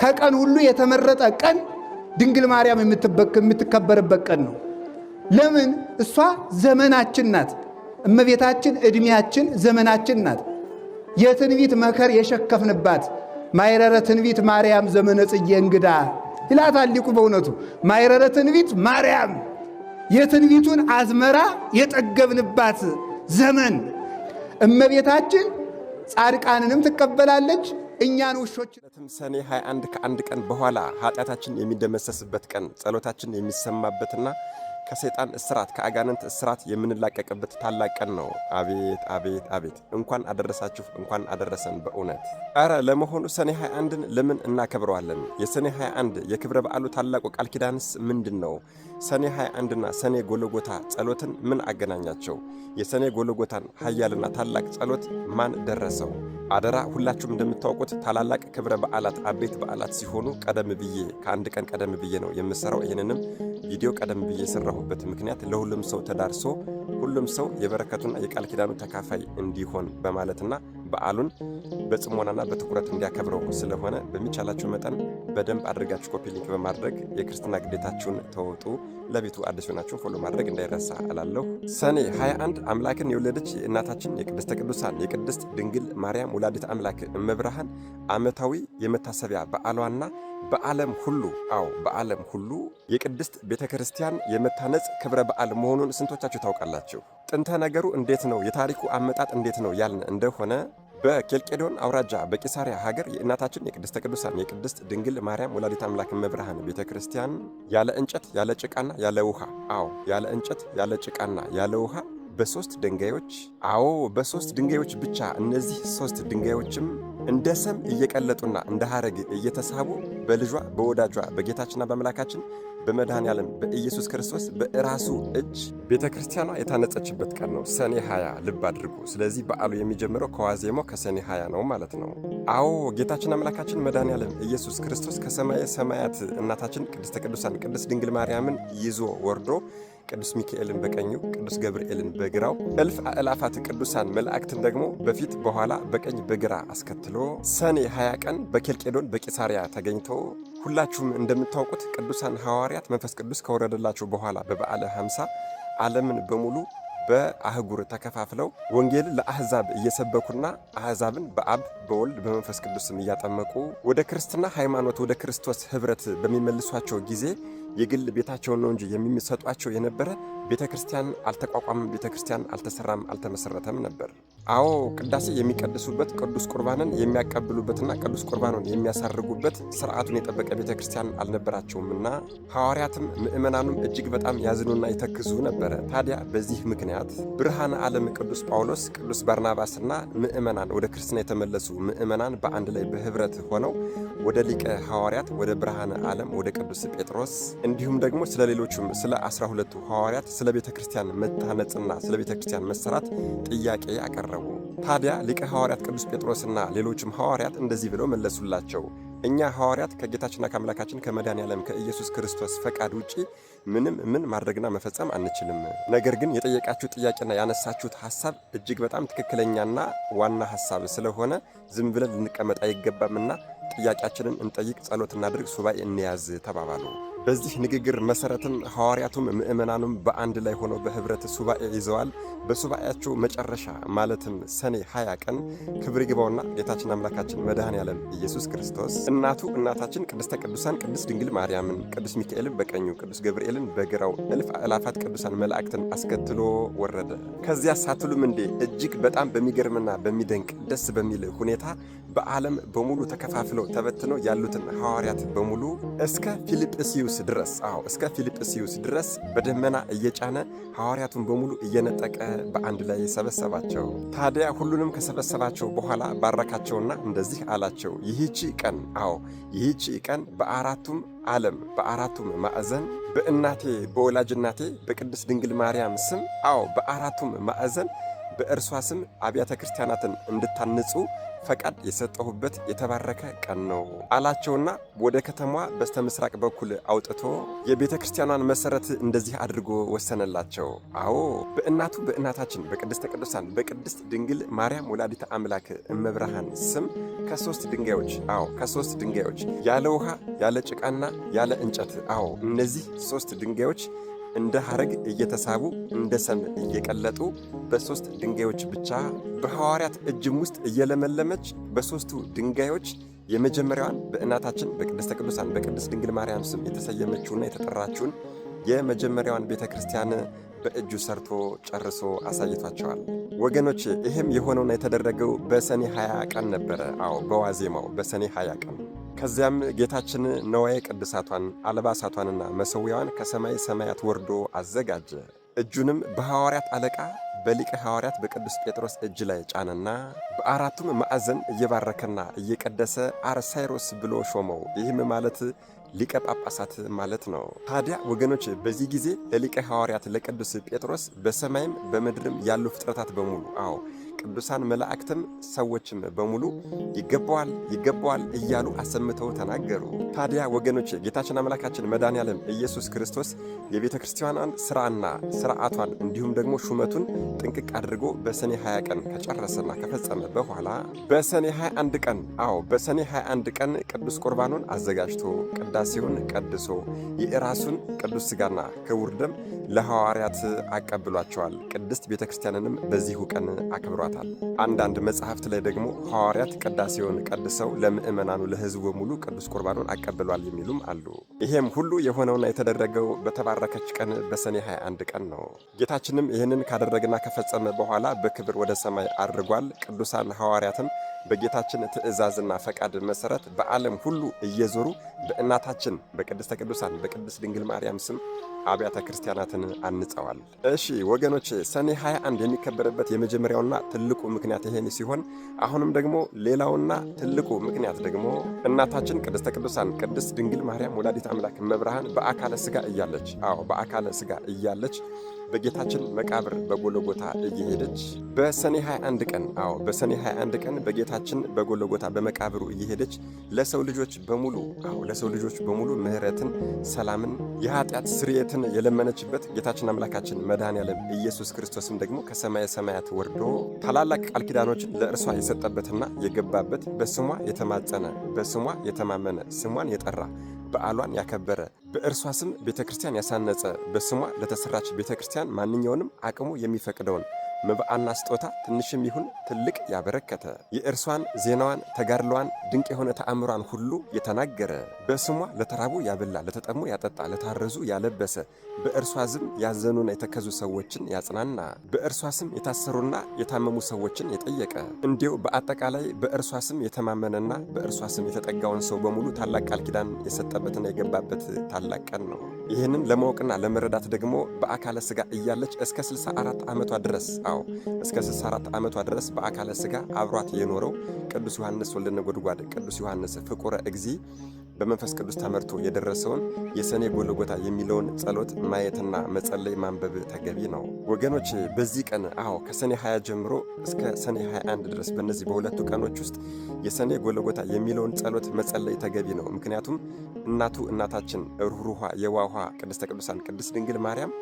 ከቀን ሁሉ የተመረጠ ቀን ድንግል ማርያም የምትከበርበት ቀን ነው። ለምን? እሷ ዘመናችን ናት። እመቤታችን ዕድሜያችን ዘመናችን ናት። የትንቢት መከር የሸከፍንባት ማይረረ ትንቢት ማርያም ዘመነ ጽጌ እንግዳ ይላታል ሊቁ። በእውነቱ ማይረረ ትንቢት ማርያም የትንቢቱን አዝመራ የጠገብንባት ዘመን እመቤታችን ጻድቃንንም ትቀበላለች፣ እኛን ውሾች። ሰኔ 21 ከአንድ ቀን በኋላ ኃጢአታችን የሚደመሰስበት ቀን፣ ጸሎታችን የሚሰማበትና ከሰይጣን እስራት ከአጋንንት እስራት የምንላቀቅበት ታላቅ ቀን ነው። አቤት አቤት አቤት! እንኳን አደረሳችሁ፣ እንኳን አደረሰን። በእውነት ኧረ ለመሆኑ ሰኔ 21ን ለምን እናከብረዋለን? የሰኔ 21 የክብረ በዓሉ ታላቁ ቃል ኪዳንስ ምንድን ነው? ሰኔ 21ና ሰኔ ጎልጎታ ጸሎትን ምን አገናኛቸው? የሰኔ ጎልጎታን ኃያልና ታላቅ ጸሎት ማን ደረሰው? አደራ ሁላችሁም እንደምታውቁት ታላላቅ ክብረ በዓላት አቤት በዓላት ሲሆኑ ቀደም ብዬ ከአንድ ቀን ቀደም ብዬ ነው የምሰራው። ይህንንም ቪዲዮ ቀደም ብዬ የሰራሁበት ምክንያት ለሁሉም ሰው ተዳርሶ ሁሉም ሰው የበረከቱና የቃል ኪዳኑ ተካፋይ እንዲሆን በማለትና በዓሉን በጽሞናና በትኩረት እንዲያከብረው ስለሆነ በሚቻላችሁ መጠን በደንብ አድርጋችሁ ኮፒ ሊንክ በማድረግ የክርስትና ግዴታችሁን ተወጡ። ለቤቱ አዲስ ሆናችሁን ፎሎ ማድረግ እንዳይረሳ እላለሁ። ሰኔ 21 አምላክን የወለደች የእናታችን የቅድስተ ቅዱሳን የቅድስት ድንግል ማርያም ወላዲት አምላክ እመብርሃን ዓመታዊ የመታሰቢያ በዓሏና በዓለም ሁሉ በዓለም ሁሉ የቅድስት ቤተ ክርስቲያን የመታነጽ ክብረ በዓል መሆኑን ስንቶቻችሁ ታውቃላችሁ? ጥንተ ነገሩ እንዴት ነው? የታሪኩ አመጣጥ እንዴት ነው ያልን እንደሆነ በኬልቄዶን አውራጃ በቂሳሪያ ሀገር የእናታችን የቅድስተ ቅዱሳን የቅድስት ድንግል ማርያም ወላዲት አምላክ እመብርሃን ቤተ ክርስቲያን ያለ እንጨት ያለ ጭቃና ያለ ውሃ ያለ እንጨት ያለ ጭቃና ያለ ውሃ በሶስት ድንጋዮች ብቻ። እነዚህ ሶስት ድንጋዮችም እንደ ሰም እየቀለጡና እንደ ሐረግ እየተሳቡ በልጇ በወዳጇ በጌታችንና በአምላካችን በመድኃኔ ዓለም በኢየሱስ ክርስቶስ በራሱ እጅ ቤተ ክርስቲያኗ የታነጸችበት ቀን ነው ሰኔ 20። ልብ አድርጉ። ስለዚህ በዓሉ የሚጀምረው ከዋዜማው ከሰኔ 20 ነው ማለት ነው። ጌታችን አምላካችን መድኃኔ ዓለም ኢየሱስ ክርስቶስ ከሰማየ ሰማያት እናታችን ቅድስተ ቅዱሳን ቅድስት ድንግል ማርያምን ይዞ ወርዶ ቅዱስ ሚካኤልን በቀኙ ቅዱስ ገብርኤልን በግራው እልፍ አእላፋት ቅዱሳን መላእክትን ደግሞ በፊት በኋላ በቀኝ በግራ አስከትሎ ሰኔ 20 ቀን በኬልቄዶን በቂሳሪያ ተገኝቶ ሁላችሁም እንደምታውቁት ቅዱሳን ሐዋርያት መንፈስ ቅዱስ ከወረደላቸው በኋላ በበዓለ 50 ዓለምን በሙሉ በአህጉር ተከፋፍለው ወንጌል ለአሕዛብ እየሰበኩና አሕዛብን በአብ በወልድ በመንፈስ ቅዱስም እያጠመቁ ወደ ክርስትና ሃይማኖት ወደ ክርስቶስ ኅብረት በሚመልሷቸው ጊዜ የግል ቤታቸውን ነው እንጂ የሚሰጧቸው የነበረ ቤተ ክርስቲያን አልተቋቋመም፣ ቤተ ክርስቲያን አልተሰራም፣ አልተመሰረተም ነበር። ቅዳሴ የሚቀድሱበት ቅዱስ ቁርባንን የሚያቀብሉበትና ቅዱስ ቁርባኑን የሚያሳርጉበት ስርዓቱን የጠበቀ ቤተ ክርስቲያን አልነበራቸውምና ሐዋርያትም ምእመናኑም እጅግ በጣም ያዝኑና ይተክዙ ነበረ። ታዲያ በዚህ ምክንያት ብርሃነ ዓለም ቅዱስ ጳውሎስ፣ ቅዱስ ባርናባስና ምእመናን ወደ ክርስትና የተመለሱ ምእመናን በአንድ ላይ በህብረት ሆነው ወደ ሊቀ ሐዋርያት ወደ ብርሃነ ዓለም ወደ ቅዱስ ጴጥሮስ እንዲሁም ደግሞ ስለ ሌሎቹም ስለ 12ቱ ሐዋርያት ስለ ቤተ ክርስቲያን መታነጽና ስለ ቤተ ክርስቲያን መሰራት ጥያቄ አቀረቡ። ታዲያ ሊቀ ሐዋርያት ቅዱስ ጴጥሮስና ሌሎችም ሐዋርያት እንደዚህ ብለው መለሱላቸው። እኛ ሐዋርያት ከጌታችንና ከአምላካችን ከመድኃኔ ዓለም ከኢየሱስ ክርስቶስ ፈቃድ ውጪ ምን ማድረግና መፈጸም አንችልም። ነገር ግን የጠየቃችሁ ጥያቄና ያነሳችሁት ሐሳብ እጅግ በጣም ትክክለኛና ዋና ሐሳብ ስለሆነ ዝም ብለን ልንቀመጥ አይገባምና ጥያቄያችንን እንጠይቅ፣ ጸሎት እናድርግ፣ ሱባኤ እንያዝ ተባባሉ። በዚህ ንግግር መሰረትም ሐዋርያቱም ምእመናኑም በአንድ ላይ ሆነው በህብረት ሱባኤ ይዘዋል። በሱባኤያቸው መጨረሻ ማለትም ሰኔ 20 ቀን ክብር ይግባውና ጌታችን አምላካችን መድኃኔ ዓለም ኢየሱስ ክርስቶስ እናታችን ቅድስተ ቅዱሳን ቅድስት ድንግል ማርያምን ቅዱስ ሚካኤልን በቀኙ ቅዱስ ገብርኤልን በግራው እልፍ አእላፋት ቅዱሳን መላእክትን አስከትሎ ወረደ። ከዚያ ሳትሉም እንዴ እጅግ በጣም በሚገርምና በሚደንቅ ደስ በሚል ሁኔታ በዓለም በሙሉ ተከፋፍለው ተበትነው ያሉትን ሐዋርያት በሙሉ እስከ ፊልጵስዩስ ድረስ በደመና እየጫነ ሐዋርያቱን በሙሉ እየነጠቀ በአንድ ላይ ሰበሰባቸው። ታዲያ ሁሉንም ከሰበሰባቸው በኋላ ባረካቸውና እንደዚህ አላቸው። ይህች ቀን በአራቱም ዓለም በአራቱም ማዕዘን በእናቴ በወላጅ እናቴ በቅድስት ድንግል ማርያም ስም በአራቱም ማዕዘን በእርሷ ስም አብያተ ክርስቲያናትን እንድታንጹ ፈቃድ የሰጠሁበት የተባረከ ቀን ነው አላቸውና ወደ ከተማዋ በስተምስራቅ በኩል አውጥቶ የቤተ ክርስቲያኗን መሰረት እንደዚህ አድርጎ ወሰነላቸው። አዎ በእናቱ በእናታችን በቅድስተ ቅዱሳን በቅድስት ድንግል ማርያም ወላዲተ አምላክ እመብርሃን ስም ከሶስት ድንጋዮች ያለ ውሃ ያለ ጭቃና ያለ እንጨት እነዚህ ሶስት ድንጋዮች እንደ ሐረግ እየተሳቡ እንደ ሰም እየቀለጡ በሶስት ድንጋዮች ብቻ በሐዋርያት እጅም ውስጥ እየለመለመች በሶስቱ ድንጋዮች የመጀመሪያዋን በእናታችን በቅድስተ ቅዱሳን በቅድስት ድንግል ማርያም ስም የተሰየመችውና የተጠራችውን የመጀመሪያዋን ቤተ ክርስቲያን በእጁ ሰርቶ ጨርሶ አሳይቷቸዋል። ወገኖች ይህም የሆነውና የተደረገው በሰኔ 20 ቀን ነበረ። በዋዜማው በሰኔ 20 ቀን ከዚያም ጌታችን ነዋየ ቅድሳቷን አልባሳቷንና መሠዊያዋን ከሰማይ ሰማያት ወርዶ አዘጋጀ። እጁንም በሐዋርያት አለቃ በሊቀ ሐዋርያት በቅዱስ ጴጥሮስ እጅ ላይ ጫነና በአራቱም ማዕዘን እየባረከና እየቀደሰ አርሳይሮስ ብሎ ሾመው። ይህም ማለት ሊቀ ጳጳሳት ማለት ነው። ታዲያ ወገኖች በዚህ ጊዜ ለሊቀ ሐዋርያት ለቅዱስ ጴጥሮስ በሰማይም በምድርም ያሉ ፍጥረታት በሙሉ ቅዱሳን መላእክትም ሰዎችም በሙሉ ይገባዋል እያሉ አሰምተው ተናገሩ። ታዲያ ወገኖች ጌታችን አምላካችን መድኃኔዓለም ኢየሱስ ክርስቶስ የቤተ ክርስቲያኗን ሥራና ሥርዓቷን እንዲሁም ደግሞ ሹመቱን ጥንቅቅ አድርጎ በሰኔ 20 ቀን ከጨረሰና ከፈጸመ በኋላ በሰኔ 21 ቀን ቅዱስ ቁርባኑን አዘጋጅቶ ቅዳሴውን ቀድሶ የራሱን ቅዱስ ሥጋና ክቡር ደም ለሐዋርያት አቀብሏቸዋል። ቅድስት ቤተ ክርስቲያንንም በዚሁ ቀን አክብሯታል። አንዳንድ መጽሐፍት ላይ ደግሞ ሐዋርያት ቅዳሴውን ቀድሰው ለምእመናኑ ለሕዝቡ በሙሉ ቅዱስ ቁርባኑን አቀብሏል የሚሉም አሉ። ይሄም ሁሉ የሆነውና የተደረገው በተባረከች ቀን በሰኔ 21 ቀን ነው። ጌታችንም ይህንን ካደረገና ከፈጸመ በኋላ በክብር ወደ ሰማይ አድርጓል። ቅዱሳን ሐዋርያትም በጌታችን ትእዛዝና ፈቃድ መሰረት በዓለም ሁሉ እየዞሩ በእናታችን በቅድስተ ቅዱሳን በቅድስት ድንግል ማርያም ስም አብያተ ክርስቲያናትን አንጸዋል። እሺ ወገኖች ሰኔ 21 የሚከበርበት የመጀመሪያውና ትልቁ ምክንያት ይሄን ሲሆን አሁንም ደግሞ ሌላውና ትልቁ ምክንያት ደግሞ እናታችን ቅድስተ ቅዱሳን ቅድስት ድንግል ማርያም ወላዲተ አምላክ እመብርሃን በአካለ ሥጋ እያለች በጌታችን መቃብር በጎልጎታ እየሄደች በሰኔ 21 ቀን በጌታችን በጎልጎታ በመቃብሩ እየሄደች ለሰው ልጆች በሙሉ ምሕረትን፣ ሰላምን፣ የኃጢአት ስርየትን የለመነችበት ጌታችን አምላካችን መድኃኔዓለም ኢየሱስ ክርስቶስም ደግሞ ከሰማየ ሰማያት ወርዶ ታላላቅ ቃል ኪዳኖችን ለእርሷ የሰጠበትና የገባበት በስሟ የተማጸነ በስሟ የተማመነ ስሟን የጠራ በዓሏን ያከበረ በእርሷ ስም ቤተ ክርስቲያን ያሳነጸ በስሟ ለተሰራች ቤተ ክርስቲያን ማንኛውንም አቅሙ የሚፈቅደውን መባአና ስጦታ ትንሽም ይሁን ትልቅ ያበረከተ የእርሷን ዜናዋን ተጋድሏን ድንቅ የሆነ ተአምሯን ሁሉ የተናገረ በስሟ ለተራቡ ያበላ ለተጠሙ ያጠጣ ለታረዙ ያለበሰ በእርሷ ስም ያዘኑና የተከዙ ሰዎችን ያጽናና በእርሷ ስም የታሰሩና የታመሙ ሰዎችን የጠየቀ እንዲሁ በአጠቃላይ በእርሷ ስም የተማመነና በእርሷ ስም የተጠጋውን ሰው በሙሉ ታላቅ ቃል ኪዳን የሰጠበትና የገባበት ታላቅ ቀን ነው። ይህንን ለማወቅና ለመረዳት ደግሞ በአካለ ሥጋ እያለች እስከ 64 ዓመቷ ድረስ እስከ 64 ዓመቷ ድረስ በአካለ ሥጋ አብሯት የኖረው ቅዱስ ዮሐንስ ወልደ ነጎድጓድ ቅዱስ ዮሐንስ ፍቁረ እግዚእ በመንፈስ ቅዱስ ተመርቶ የደረሰውን የሰኔ ጎልጎታ የሚለውን ጸሎት ማየትና መጸለይ ማንበብ ተገቢ ነው። ወገኖች በዚህ ቀን ከሰኔ 20 ጀምሮ እስከ ሰኔ 21 ድረስ በእነዚህ በሁለቱ ቀኖች ውስጥ የሰኔ ጎልጎታ የሚለውን ጸሎት መጸለይ ተገቢ ነው። ምክንያቱም እናታችን ሩህሩሃ የዋሃ ቅድስተ ቅዱሳን ቅድስት ድንግል ማርያም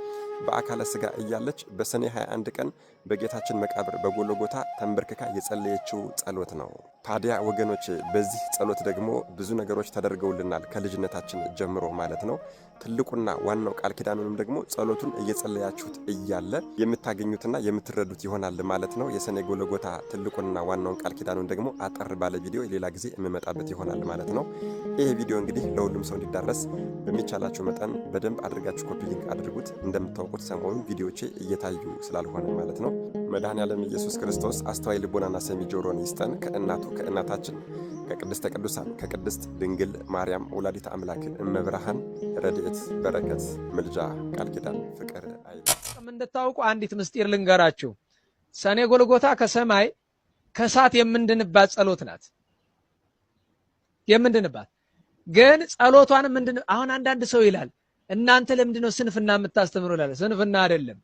በአካለ ሥጋ እያለች በሰኔ 21 ቀን በጌታችን መቃብር በጎልጎታ ተንበርክካ የጸለየችው ጸሎት ነው። ታዲያ ወገኖች በዚህ ጸሎት ደግሞ ብዙ ነገሮች ተደርገውልናል ከልጅነታችን ጀምሮ ማለት ነው። ትልቁና ዋናው ቃል ኪዳኑንም ደግሞ ጸሎቱን እየጸለያችሁት እያለ የምታገኙትና የምትረዱት ይሆናል ማለት ነው። የሰኔ ጎልጎታ ትልቁንና ዋናውን ቃል ኪዳኑን ደግሞ አጠር ባለ ቪዲዮ ሌላ ጊዜ የምመጣበት ይሆናል ማለት ነው። ይህ ቪዲዮ እንግዲህ ለሁሉም ሰው እንዲዳረስ በሚቻላችሁ መጠን በደንብ አድርጋችሁ ኮፒ ሊንክ አድርጉት። እንደምታውቁት ሰሞኑን ቪዲዮቼ እየታዩ ስላልሆነ ማለት ነው። መድኃኔዓለም ኢየሱስ ክርስቶስ አስተዋይ ልቦናና ሰሚ ጆሮን ይስጠን። ከእናታችን ከቅድስተ ቅዱሳን ከቅድስት ድንግል ማርያም ወላዲተ አምላክ እመብርሃን ረድኤት፣ በረከት፣ ምልጃ፣ ቃል ኪዳን፣ ፍቅር እንድታውቁ አንዲት ምስጢር ልንገራችሁ። ሰኔ ጎልጎታ ከሰማይ ከእሳት የምንድንባት ጸሎት ናት። የምንድንባት ግን ጸሎቷን አሁን አንዳንድ ሰው ይላል እናንተ ለምንድነው ስንፍና የምታስተምሩ ይላል። ስንፍና አይደለም።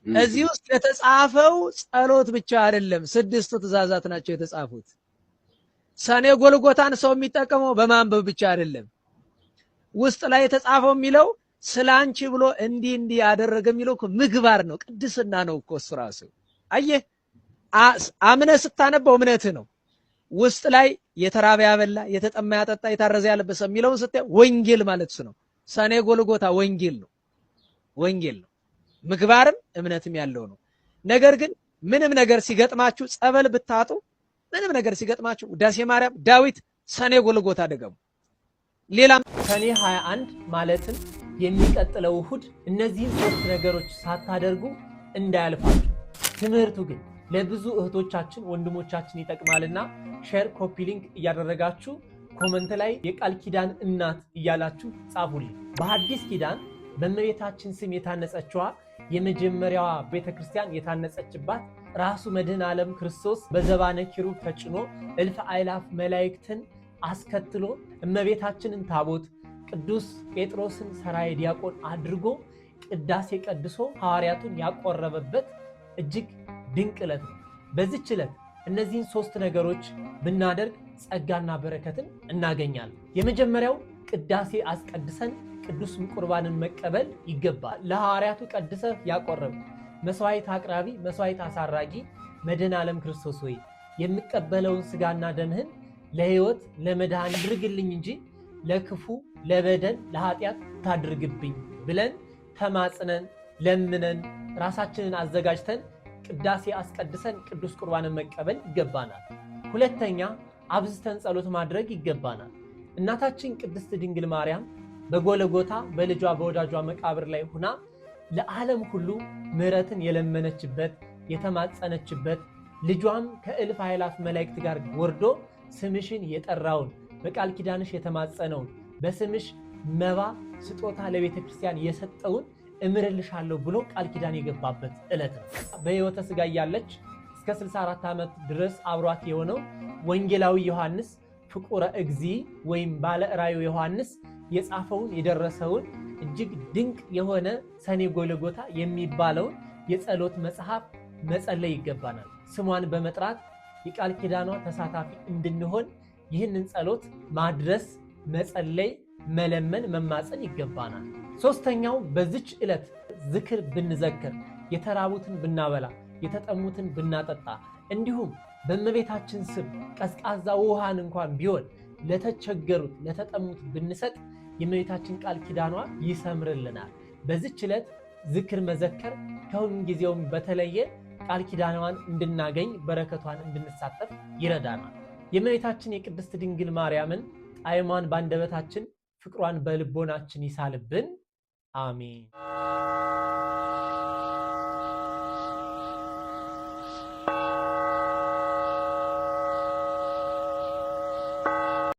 እዚህ ውስጥ የተጻፈው ጸሎት ብቻ አይደለም፣ 6 ትእዛዛት ናቸው የተጻፉት። ሰኔ ጎልጎታን ሰው የሚጠቀመው በማንበብ ብቻ አይደለም። ውስጥ ላይ የተጻፈው የሚለው ስላንቺ ብሎ እንዲህ ያደረገ የሚለው እኮ ምግባር ነው፣ ቅድስና ነው እኮ እሱ ራሱ። አየህ አምነህ ስታነበው እምነትህ ነው። ውስጥ ላይ የተራበ ያበላ፣ የተጠማ ያጠጣ፣ የታረዘ ያለበሰ የሚለውን ስታይ ወንጌል ማለት እሱ ነው። ሰኔ ጎልጎታ ወንጌል ነው፣ ወንጌል ነው። ምግባርም እምነትም ያለው ነው። ነገር ግን ምንም ነገር ሲገጥማችሁ ጸበል ብታጡ፣ ምንም ነገር ሲገጥማችሁ ውዳሴ ማርያም፣ ዳዊት፣ ሰኔ ጎልጎታ ደገሙ። ሌላም ሰኔ 21 ማለትም የሚቀጥለው እሁድ እነዚህን ሶስት ነገሮች ሳታደርጉ እንዳያልፋችሁ። ትምህርቱ ግን ለብዙ እህቶቻችን ወንድሞቻችን ይጠቅማልና ሼር፣ ኮፒ ሊንክ እያደረጋችሁ ኮመንት ላይ የቃል ኪዳን እናት እያላችሁ ጻፉልኝ። በሐዲስ ኪዳን በእመቤታችን ስም የታነጸችዋ የመጀመሪያዋ ቤተክርስቲያን የታነጸችባት ራሱ መድኃኔ ዓለም ክርስቶስ በዘባነ ኪሩብ ተጭኖ እልፍ አእላፍ መላእክትን አስከትሎ እመቤታችንን ታቦት ቅዱስ ጴጥሮስን ሰራየ ዲያቆን አድርጎ ቅዳሴ ቀድሶ ሐዋርያቱን ያቆረበበት እጅግ ድንቅ ዕለት ነው። በዚህች ዕለት እነዚህን ሶስት ነገሮች ብናደርግ ጸጋና በረከትን እናገኛለን። የመጀመሪያው ቅዳሴ አስቀድሰን ቅዱስ ቁርባንን መቀበል ይገባል። ለሐዋርያቱ ቀድሰህ ያቆረብ መስዋዕት አቅራቢ መስዋዕት አሳራጊ መድኃኔ ዓለም ክርስቶስ ሆይ የምቀበለውን ስጋና ደምህን ለሕይወት ለመድኃን አድርግልኝ እንጂ ለክፉ ለበደል ለኃጢአት ታድርግብኝ ብለን ተማጽነን ለምነን ራሳችንን አዘጋጅተን ቅዳሴ አስቀድሰን ቅዱስ ቁርባንን መቀበል ይገባናል። ሁለተኛ አብዝተን ጸሎት ማድረግ ይገባናል። እናታችን ቅድስት ድንግል ማርያም በጎልጎታ በልጇ በወዳጇ መቃብር ላይ ሆና ለዓለም ሁሉ ምሕረትን የለመነችበት የተማጸነችበት ልጇም ከእልፍ አእላፍ መላእክት ጋር ወርዶ ስምሽን የጠራውን በቃል ኪዳንሽ የተማጸነውን በስምሽ መባ ስጦታ ለቤተ ክርስቲያን የሰጠውን እምርልሻለሁ ብሎ ቃል ኪዳን የገባበት ዕለት ነው። በሕይወተ ሥጋ እያለች እስከ 64 ዓመት ድረስ አብሯት የሆነው ወንጌላዊ ዮሐንስ ፍቁረ እግዚእ ወይም ባለ ራእዩ ዮሐንስ የጻፈውን የደረሰውን እጅግ ድንቅ የሆነ ሰኔ ጎልጎታ የሚባለውን የጸሎት መጽሐፍ መጸለይ ይገባናል። ስሟን በመጥራት የቃል ኪዳኗ ተሳታፊ እንድንሆን ይህንን ጸሎት ማድረስ፣ መጸለይ፣ መለመን፣ መማፀን ይገባናል። ሶስተኛው በዚች ዕለት ዝክር ብንዘክር፣ የተራቡትን ብናበላ፣ የተጠሙትን ብናጠጣ፣ እንዲሁም በእመቤታችን ስም ቀዝቃዛ ውሃን እንኳን ቢሆን ለተቸገሩት ለተጠሙት ብንሰጥ የእመቤታችን ቃል ኪዳኗ ይሰምርልናል። በዚች ዕለት ዝክር መዘከር ከሁሉም ጊዜውም በተለየ ቃል ኪዳኗን እንድናገኝ በረከቷን እንድንሳተፍ ይረዳናል። የእመቤታችን የቅድስት ድንግል ማርያምን ጣዕሟን በአንደበታችን ፍቅሯን በልቦናችን ይሳልብን። አሜን።